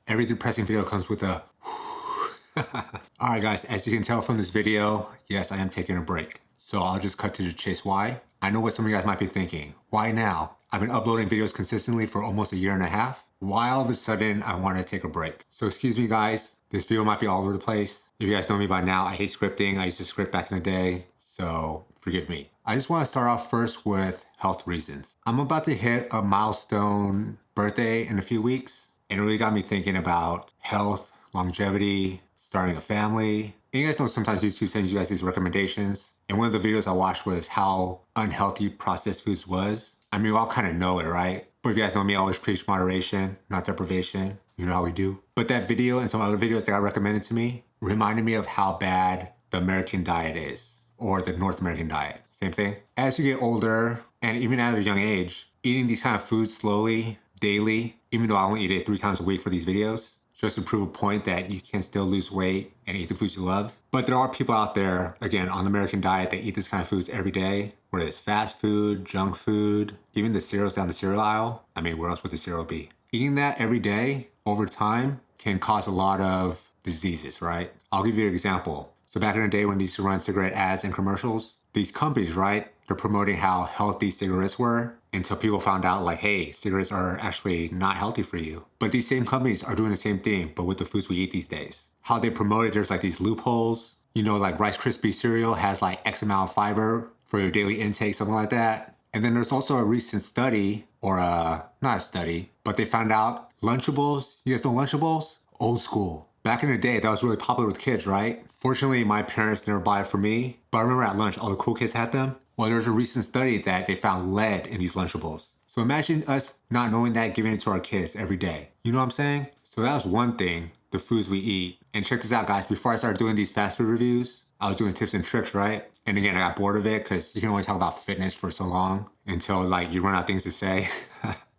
Every depressing video comes with a Alright guys, as you can tell from this video, yes, I am taking a break. So I'll just cut to the chase. Why? I know what some of you guys might be thinking. Why now? I've been uploading videos consistently for almost a year and a half. Why all of a sudden I want to take a break? So excuse me guys, this video might be all over the place. If you guys know me by now, I hate scripting. I used to script back in the day, so forgive me. I just want to start off first with health reasons. I'm about to hit a milestone birthday in a few weeks, and it really got me thinking about health, longevity, starting a family. And you guys know sometimes YouTube sends you guys these recommendations. And one of the videos I watched was how unhealthy processed foods was. I mean, we all kind of know it, right? But if you guys know me, I always preach moderation, not deprivation. You know how we do. But that video and some other videos that got recommended to me reminded me of how bad the American diet is, or the North American diet. Same thing. As you get older, and even at a young age, eating these kind of foods slowly, daily, even though I only eat it 3 times a week for these videos, just to prove a point that you can still lose weight and eat the foods you love. But there are people out there, again, on the American diet that eat this kind of foods every day, whether it's fast food, junk food, even the cereals down the cereal aisle. I mean, where else would the cereal be? Eating that every day, over time, can cause a lot of diseases, right? I'll give you an example. So back in the day when they used to run cigarette ads and commercials, these companies, right, they're promoting how healthy cigarettes were until people found out like, hey, cigarettes are actually not healthy for you. But these same companies are doing the same thing, but with the foods we eat these days. How they promote it, there's like these loopholes. You know, like Rice Krispie cereal has like X amount of fiber for your daily intake, something like that. And then there's also a recent study, or not a study, but they found out Lunchables, you guys know Lunchables? Old school. Back in the day, that was really popular with kids, right? Fortunately, my parents never bought it for me, but I remember at lunch, all the cool kids had them. Well, there's a recent study that they found lead in these Lunchables. So imagine us not knowing that, giving it to our kids every day. You know what I'm saying? So that was one thing, the foods we eat. And check this out, guys. Before I started doing these fast food reviews, I was doing tips and tricks, right? And again, I got bored of it because you can only talk about fitness for so long until like you run out of things to say.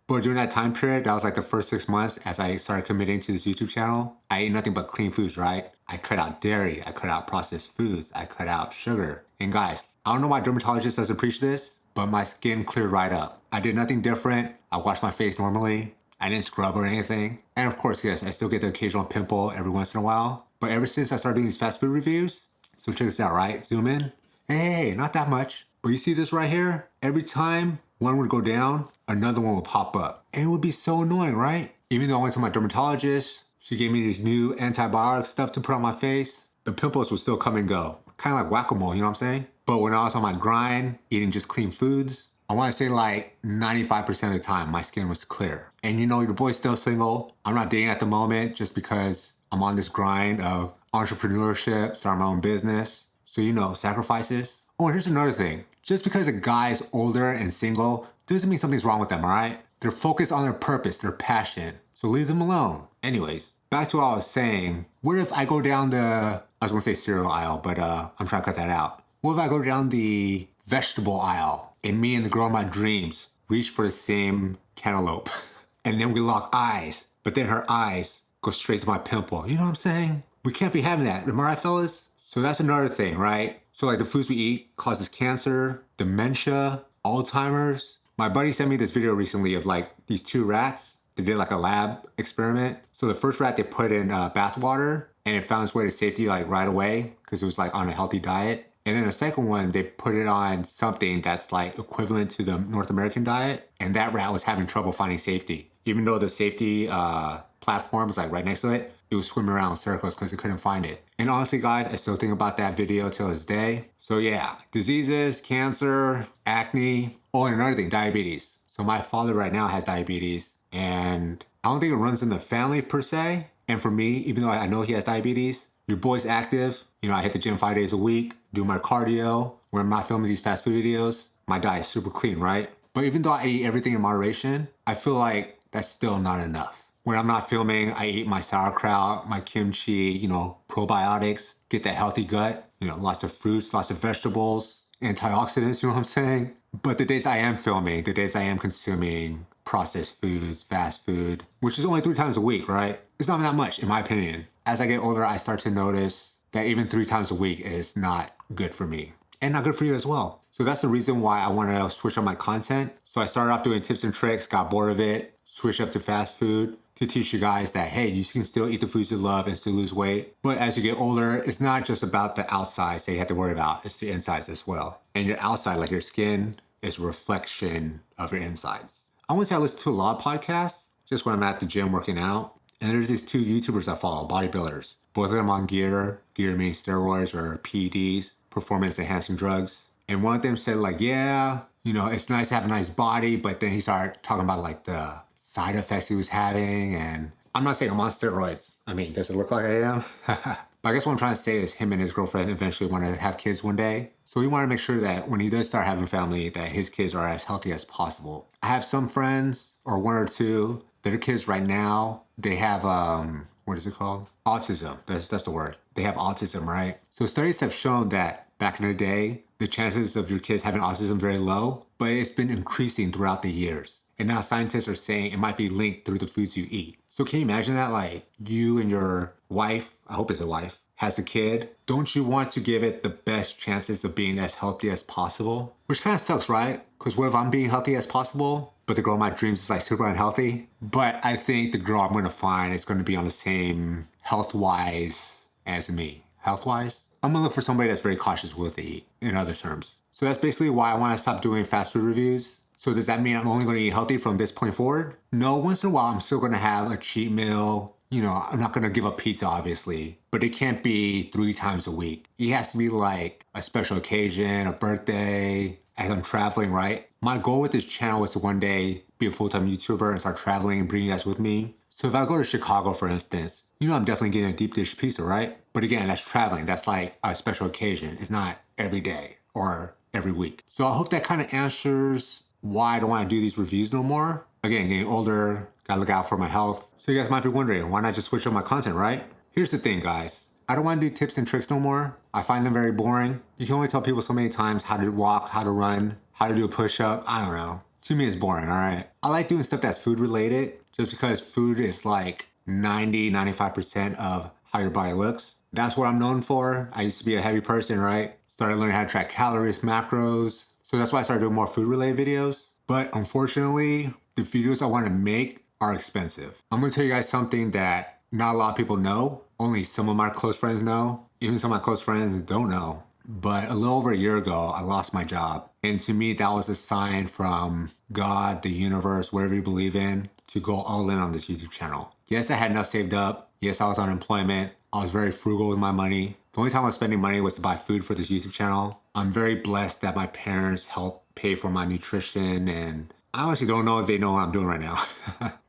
But during that time period, that was like the first 6 months as I started committing to this YouTube channel, I ate nothing but clean foods, right? I cut out dairy, I cut out processed foods, I cut out sugar. And guys, I don't know why dermatologist doesn't preach this, but my skin cleared right up. I did nothing different. I washed my face normally. I didn't scrub or anything. And of course, yes, I still get the occasional pimple every once in a while. But ever since I started doing these fast food reviews, so check this out, right? Zoom in. Hey, not that much. But you see this right here? Every time one would go down, another one would pop up. And it would be so annoying, right? Even though I went to my dermatologist, she gave me these new antibiotic stuff to put on my face, the pimples would still come and go. Kind of like whack-a-mole, you know what I'm saying? But when I was on my grind, eating just clean foods, I want to say like 95% of the time, my skin was clear. And you know, your boy's still single. I'm not dating at the moment just because I'm on this grind of entrepreneurship, starting my own business. So, you know, sacrifices. Oh, and here's another thing. Just because a guy's older and single doesn't mean something's wrong with them, all right? They're focused on their purpose, their passion. So leave them alone. Anyways, back to what I was saying. What if I go down the, I was gonna say cereal aisle, but I'm trying to cut that out. What if I go down the vegetable aisle and me and the girl of my dreams reach for the same cantaloupe and then we lock eyes, but then her eyes go straight to my pimple. You know what I'm saying? We can't be having that. Am I right, fellas? So that's another thing, right? So like the foods we eat causes cancer, dementia, Alzheimer's. My buddy sent me this video recently of like these 2 rats. They did like a lab experiment. So the first rat they put in bath water and it found its way to safety like right away because it was like on a healthy diet. And then the second one, they put it on something that's like equivalent to the North American diet. And that rat was having trouble finding safety. Even though the safety platform was like right next to it, it was swimming around in circles because it couldn't find it. And honestly, guys, I still think about that video till this day. So yeah, diseases, cancer, acne. Oh, and another thing, diabetes. So my father right now has diabetes and I don't think it runs in the family per se. And for me, even though I know he has diabetes, your boy's active. You know, I hit the gym 5 days a week, do my cardio. When I'm not filming these fast food videos, my diet's super clean, right? But even though I eat everything in moderation, I feel like that's still not enough. When I'm not filming, I eat my sauerkraut, my kimchi, you know, probiotics, get that healthy gut, you know, lots of fruits, lots of vegetables, antioxidants, you know what I'm saying? But the days I am filming, the days I am consuming processed foods, fast food, which is only 3 times a week, right? It's not that much, in my opinion. As I get older, I start to notice that even 3 times a week is not good for me and not good for you as well. So that's the reason why I want to switch up my content. So I started off doing tips and tricks, got bored of it, switched up to fast food. to teach you guys that, hey, you can still eat the foods you love and still lose weight. But as you get older, it's not just about the outsides that you have to worry about, it's the insides as well. And your outside, like your skin, is a reflection of your insides. I want to say I listen to a lot of podcasts, just when I'm at the gym working out. And there's these two YouTubers I follow, bodybuilders. Both of them on gear meaning steroids or PEDs, performance enhancing drugs. And one of them said like, yeah, you know, it's nice to have a nice body, but then he started talking about like the side effects he was having. And I'm not saying I'm on steroids. I mean, does it look like I am? But I guess what I'm trying to say is him and his girlfriend eventually want to have kids one day. So we want to make sure that when he does start having family, that his kids are as healthy as possible. I have some friends, or one or two, that are kids right now, they have, what is it called? Autism. That's the word. They have autism, right? So studies have shown that back in the day, the chances of your kids having autism very low, but it's been increasing throughout the years. And now scientists are saying it might be linked through the foods you eat. So can you imagine that? Like you and your wife, I hope it's a wife, has a kid. Don't you want to give it the best chances of being as healthy as possible? Which kind of sucks, right? Because what if I'm being healthy as possible, but the girl of my dreams is like super unhealthy? But I think the girl I'm going to find is going to be on the same health-wise as me. Health-wise? I'm going to look for somebody that's very cautious with what they eat, in other terms. So that's basically why I want to stop doing fast food reviews. So does that mean I'm only going to eat healthy from this point forward? No, once in a while I'm still going to have a cheat meal. You know, I'm not going to give up pizza, obviously, but it can't be 3 times a week. It has to be like a special occasion, a birthday, as I'm traveling, right? My goal with this channel was to one day be a full-time YouTuber and start traveling and bring you guys with me. So if I go to Chicago, for instance, you know I'm definitely getting a deep dish pizza, right? But again, that's traveling. That's like a special occasion. It's not every day or every week. So I hope that kind of answers why I don't want to do these reviews no more. Again, getting older, gotta look out for my health. So you guys might be wondering, why not just switch up my content, right? Here's the thing, guys. I don't want to do tips and tricks no more. I find them very boring. You can only tell people so many times how to walk, how to run, how to do a push-up. I don't know. To me, it's boring, all right? I like doing stuff that's food related just because food is like 95% of how your body looks. That's what I'm known for. I used to be a heavy person, right? Started learning how to track calories, macros. So that's why I started doing more food related videos. But unfortunately, the videos I want to make are expensive. I'm going to tell you guys something that not a lot of people know. Only some of my close friends know. Even some of my close friends don't know. But a little over a year ago, I lost my job. And to me, that was a sign from God, the universe, whatever you believe in, to go all in on this YouTube channel. Yes, I had enough saved up. Yes, I was on unemployment. I was very frugal with my money. The only time I was spending money was to buy food for this YouTube channel. I'm very blessed that my parents helped pay for my nutrition, and I honestly don't know if they know what I'm doing right now.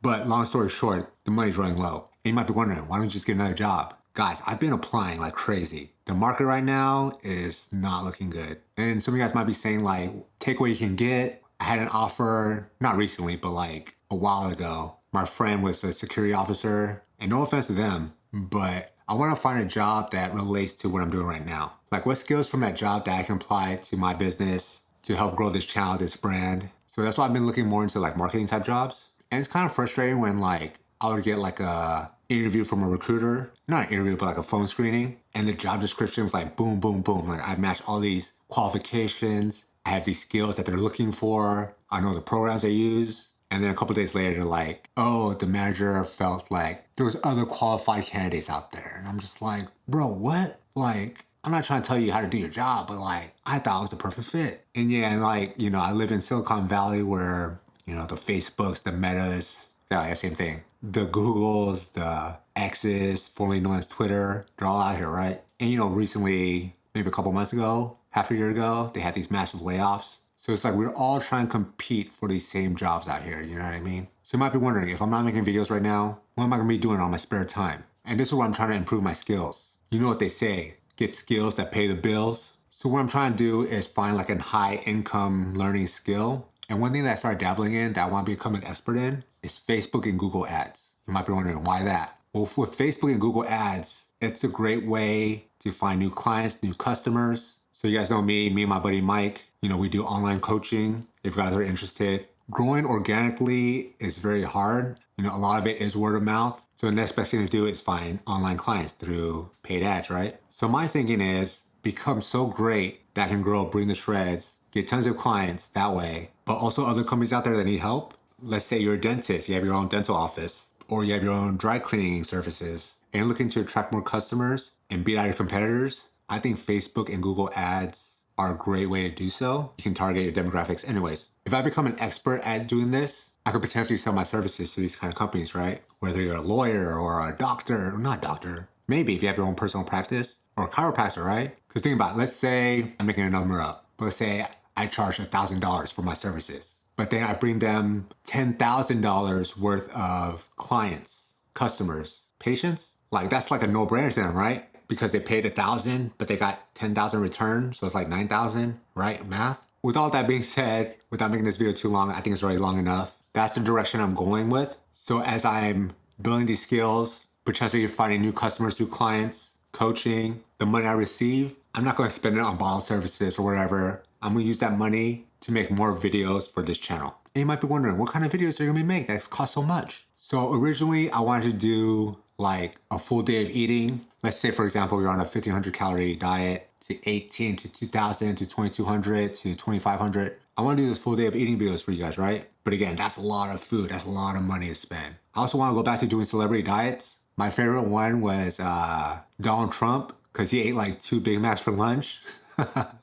But long story short, the money's running low. And you might be wondering, why don't you just get another job? Guys, I've been applying like crazy. The market right now is not looking good. And some of you guys might be saying like, take what you can get. I had an offer, not recently, but like a while ago. My friend was a security officer, and no offense to them, but I want to find a job that relates to what I'm doing right now. Like what skills from that job that I can apply to my business to help grow this channel, this brand. So that's why I've been looking more into like marketing type jobs. And it's kind of frustrating when like I would get like a interview from a recruiter, not an interview, but like a phone screening. And the job description's like boom, boom, boom. Like I match all these qualifications. I have these skills that they're looking for. I know the programs they use. And then a couple days later, they're like, oh, the manager felt like there was other qualified candidates out there. And I'm just like, bro, what? Like, I'm not trying to tell you how to do your job, but like, I thought it was the perfect fit. And yeah, and like, you know, I live in Silicon Valley where, you know, the Facebooks, the Metas, yeah, same thing. The Googles, the X's, formerly known as Twitter, they're all out here, right? And you know, recently, maybe a couple months ago, half a year ago, they had these massive layoffs. So it's like we're all trying to compete for these same jobs out here, you know what I mean? So you might be wondering, if I'm not making videos right now, what am I gonna be doing on my spare time? And this is where I'm trying to improve my skills. You know what they say, get skills that pay the bills. So what I'm trying to do is find like a high income learning skill. And one thing that I started dabbling in that I want to become an expert in is Facebook and Google ads. You might be wondering, why that? Well, with Facebook and Google ads, it's a great way to find new clients, new customers. So you guys know me and my buddy Mike, you know, we do online coaching if you guys are interested. Growing organically is very hard. You know, a lot of it is word of mouth. So the next best thing to do is find online clients through paid ads, right? So my thinking is become so great that I can grow, bring the shreds, get tons of clients that way, but also other companies out there that need help. Let's say you're a dentist, you have your own dental office. or you have your own dry cleaning services, and you're looking to attract more customers and beat out your competitors, I think Facebook and Google ads are a great way to do so. You can target your demographics anyways. If I become an expert at doing this, I could potentially sell my services to these kind of companies, right? Whether you're a lawyer or a doctor, or not doctor, maybe if you have your own personal practice, or a chiropractor, right? Because think about it, let's say, I'm making a number up, but let's say I charge $1,000 for my services, but then I bring them $10,000 worth of clients, customers, patients. Like that's like a no-brainer to them, right? Because they paid 1,000, but they got 10,000 return, so it's like 9,000, right? Math. With all that being said, without making this video too long, I think it's already long enough. That's the direction I'm going with. So as I'm building these skills, potentially finding new customers, new clients, coaching, the money I receive, I'm not going to spend it on bottle services or whatever. I'm going to use that money to make more videos for this channel. And you might be wondering, what kind of videos are you going to make that cost so much? So originally I wanted to do like a full day of eating. Let's say, for example, you're on a 1,500 calorie diet to 18 to 2,000 to 2,200 to 2,500. I want to do this full day of eating videos for you guys, right? But again, that's a lot of food. That's a lot of money to spend. I also want to go back to doing celebrity diets. My favorite one was Donald Trump, because he ate like 2 Big Macs for lunch. That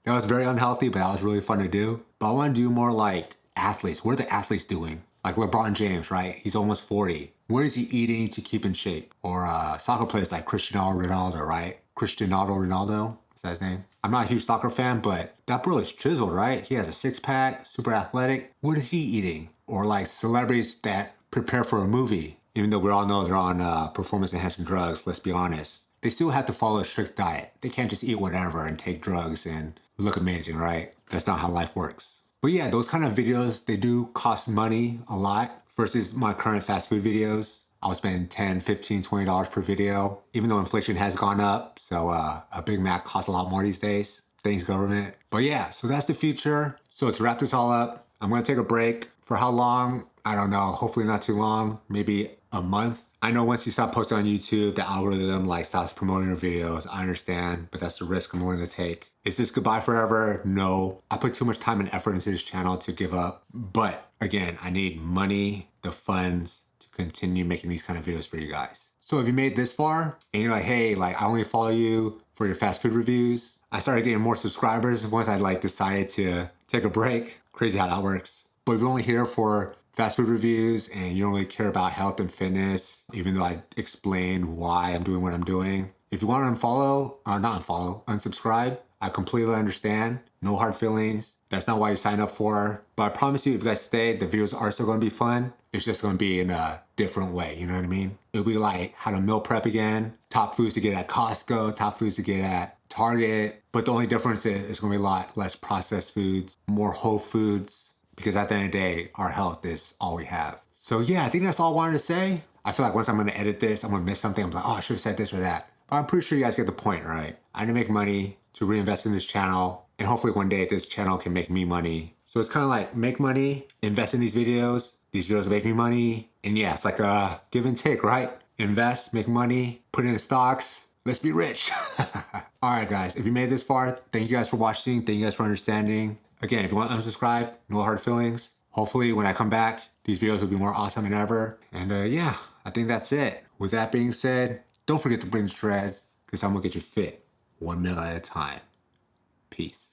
was very unhealthy, but that was really fun to do. But I want to do more like athletes. What are the athletes doing? Like LeBron James, right? He's almost 40. What is he eating to keep in shape? Or soccer players like Cristiano Ronaldo, right? Cristiano Ronaldo, is that his name? I'm not a huge soccer fan, but that bro is chiseled, right? He has a 6-pack, super athletic. What is he eating? Or like celebrities that prepare for a movie, even though we all know they're on performance-enhancing drugs, let's be honest. They still have to follow a strict diet. They can't just eat whatever and take drugs and look amazing, right? That's not how life works. But yeah, those kind of videos, they do cost money a lot versus my current fast food videos. I'll spend $10, $15, $20 per video, even though inflation has gone up. So a Big Mac costs a lot more these days. Thanks, government. But yeah, so that's the future. So to wrap this all up, I'm gonna take a break. For how long? I don't know. Hopefully not too long, maybe a month. I know once you stop posting on YouTube, the algorithm like stops promoting your videos. I understand, but that's the risk I'm willing to take. Is this goodbye forever? No. I put too much time and effort into this channel to give up. But again, I need money, the funds to continue making these kind of videos for you guys. So if you made this far and you're like, hey, like I only follow you for your fast food reviews. I started getting more subscribers once I like decided to take a break. Crazy how that works. But if you're only here for fast food reviews and you don't really care about health and fitness, even though I explain why I'm doing what I'm doing. If you want to unfollow, not unfollow, unsubscribe, I completely understand. No hard feelings. That's not why you sign up for. But I promise you, if you guys stay, the videos are still going to be fun. It's just going to be in a different way. You know what I mean? It'll be like how to meal prep again, top foods to get at Costco, top foods to get at Target. But the only difference is it's going to be a lot less processed foods, more whole foods. Because at the end of the day, our health is all we have. So yeah, I think that's all I wanted to say. I feel like once I'm going to edit this, I'm going to miss something. I'm like, oh, I should have said this or that. But I'm pretty sure you guys get the point, right? I need to make money to reinvest in this channel. And hopefully one day this channel can make me money. So it's kind of like make money, invest in these videos. These videos make me money. And yeah, it's like a give and take, right? Invest, make money, put it in stocks. Let's be rich. All right, guys. If you made it this far, thank you guys for watching. Thank you guys for understanding. Again, if you want to unsubscribe, no hard feelings. Hopefully when I come back, these videos will be more awesome than ever. And yeah, I think that's it. With that being said, don't forget to bring the shreds because I'm going to get you fit 1 meal at a time. Peace.